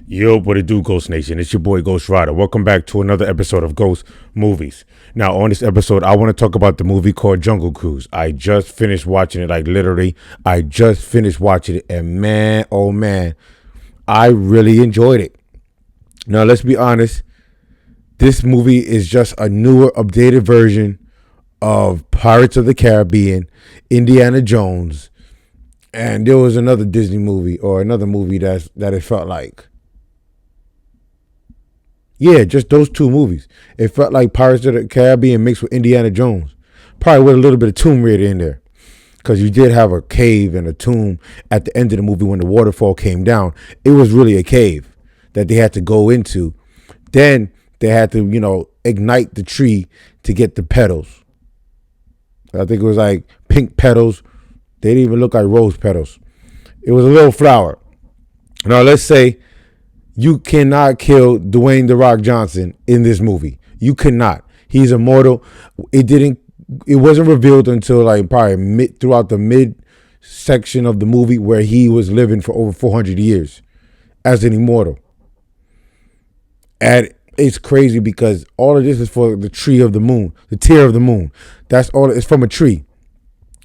Yo, what it do, Ghost Nation? It's your boy Ghost Rider. Welcome back to another episode of Ghost Movies. Now, on this episode, I want to talk about the movie called Jungle Cruise. I just finished watching it, like literally, I just finished watching it, and man, oh man, I really enjoyed it. Now, let's be honest, this movie is just a newer, updated version of Pirates of the Caribbean, Indiana Jones, and there was another Disney movie or another movie that it felt like. Yeah, just those two movies. It felt like Pirates of the Caribbean mixed with Indiana Jones. Probably with a little bit of Tomb Raider in there. Because you did have a cave and a tomb at the end of the movie when the waterfall came down. It was really a cave that they had to go into. Then they had to, ignite the tree to get the petals. I think it was like pink petals. They didn't even look like rose petals. It was a little flower. Now, let's say you cannot kill Dwayne "The Rock" Johnson in this movie. You cannot. He's immortal. It wasn't revealed until like probably throughout the mid section of the movie where he was living for over 400 years as an immortal. And it's crazy because all of this is for the tree of the moon, the tear of the moon. That's all. It's from a tree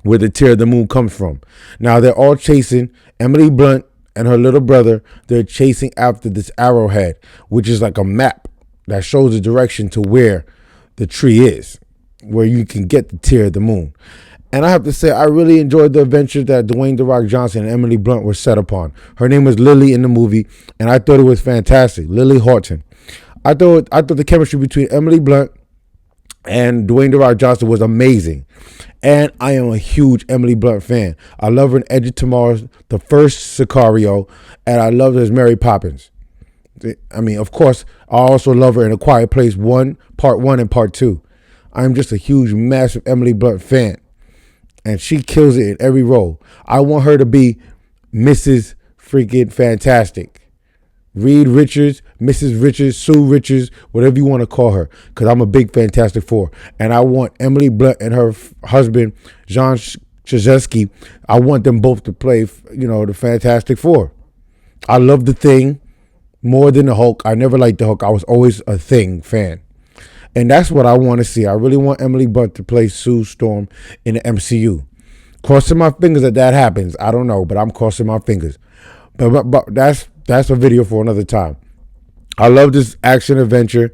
where the tear of the moon comes from. Now they're all chasing Emily Blunt and her little brother. They're chasing after this arrowhead, which is like a map that shows the direction to where the tree is, where you can get the tear of the moon. And I have to say, I really enjoyed the adventure that Dwayne "The Rock" Johnson and Emily Blunt were set upon. Her name was Lily in the movie, and I thought it was fantastic. Lily Horton. I thought the chemistry between Emily Blunt and Dwayne "The Rock" Johnson was amazing. And I am a huge Emily Blunt fan. I love her in Edge of Tomorrow, the first Sicario, and I love her as Mary Poppins. I mean, of course, I also love her in A Quiet Place 1, Part 1 and Part 2. I'm just a huge, massive Emily Blunt fan. And she kills it in every role. I want her to be Mrs. freaking Fantastic. Reed Richards, Mrs. Richards, Sue Richards, whatever you want to call her, because I'm a big Fantastic Four. And I want Emily Blunt and her husband, John Krasinski, I want them both to play, the Fantastic Four. I love the Thing more than the Hulk. I never liked the Hulk. I was always a Thing fan. And that's what I want to see. I really want Emily Blunt to play Sue Storm in the MCU. Crossing my fingers that happens. I don't know, but I'm crossing my fingers. But that's a video for another time. I love this action adventure.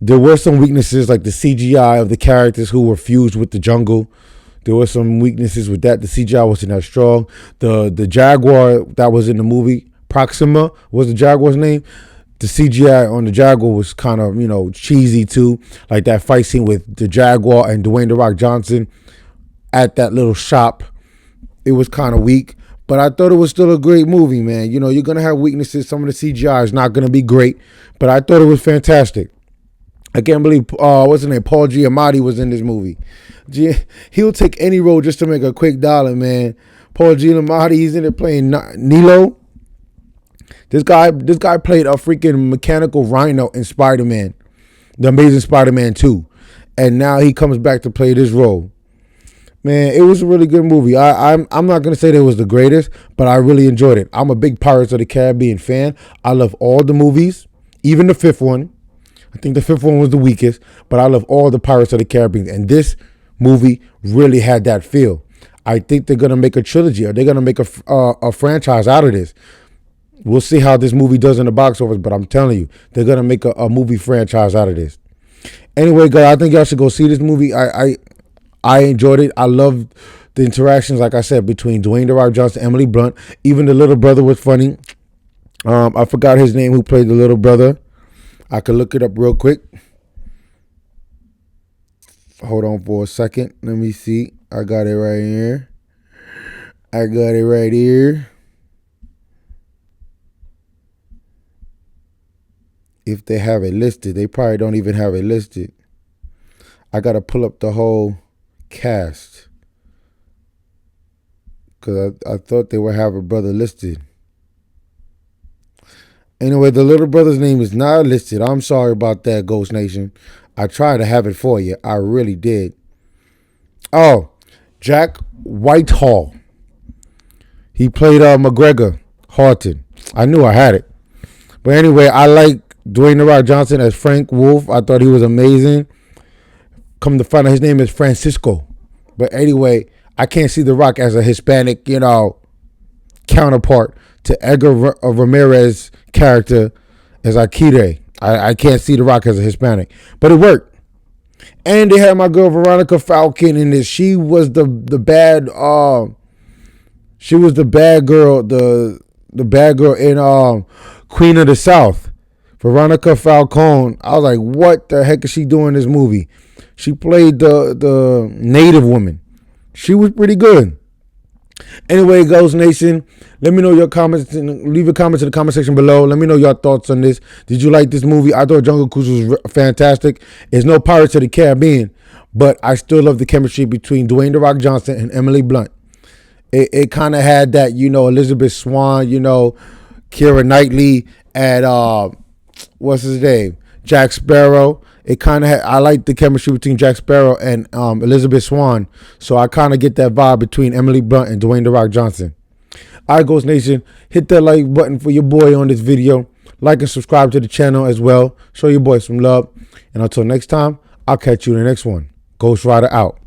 There were some weaknesses like the CGI of the characters who were fused with the jungle. There were some weaknesses with that. The CGI wasn't that strong. The Jaguar that was in the movie, Proxima was the Jaguar's name. The CGI on the Jaguar was kind of, cheesy too. Like that fight scene with the Jaguar and Dwayne "The Rock" Johnson at that little shop. It was kind of weak. But I thought it was still a great movie, man. You're going to have weaknesses. Some of the CGI is not going to be great. But I thought it was fantastic. I can't believe, what's his name? Paul Giamatti was in this movie. He'll take any role just to make a quick dollar, man. Paul Giamatti, he's in it playing Nilo. This guy played a freaking mechanical rhino in Spider-Man, The Amazing Spider-Man 2. And now he comes back to play this role. Man, it was a really good movie. I'm not going to say that it was the greatest, but I really enjoyed it. I'm a big Pirates of the Caribbean fan. I love all the movies, even the fifth one. I think the fifth one was the weakest, but I love all the Pirates of the Caribbean. And this movie really had that feel. I think they're going to make a trilogy, or they're going to make a franchise out of this. We'll see how this movie does in the box office, but I'm telling you, they're going to make a movie franchise out of this. Anyway, guys, I think y'all should go see this movie. I enjoyed it. I loved the interactions, like I said, between Dwayne "The Rock" Johnson and Emily Blunt. Even the little brother was funny. I forgot his name who played the little brother. I could look it up real quick. Hold on for a second. Let me see. I got it right here. If they have it listed. They probably don't even have it listed. I got to pull up the whole cast, because I thought they would have a brother listed. Anyway, the little brother's name is not listed. I'm sorry about that, Ghost Nation. I tried to have it for you. I really did. Oh, Jack Whitehall. He played McGregor Horton. I knew I had it. But anyway, I like Dwayne The Rock Johnson as Frank Wolf. I thought he was amazing. Come to find out his name is Francisco. But anyway, I can't see The Rock as a Hispanic, counterpart to Edgar Ramirez's character as Akira. I can't see The Rock as a Hispanic. But it worked. And they had my girl Veronica Falcon in this. She was the bad girl, the bad girl in Queen of the South. Veronica Falcone. I was like, what the heck is she doing in this movie? She played the native woman. She was pretty good. Anyway, Ghost Nation, let me know your comments and leave your comments in the comment section below. Let me know your thoughts on this. Did you like this movie? I thought Jungle Cruise was fantastic. It's no Pirates of the Caribbean, but I still love the chemistry between Dwayne The Rock Johnson and Emily Blunt. It kind of had that, Elizabeth Swann, Keira Knightley, and what's his name? Jack Sparrow. It kind of had, I like the chemistry between Jack Sparrow and Elizabeth Swann. So I kind of get that vibe between Emily Blunt and Dwayne The Rock Johnson. All right, Ghost Nation, hit that like button for your boy on this video. Like and subscribe to the channel as well. Show your boy some love. And until next time, I'll catch you in the next one. Ghost Rider out.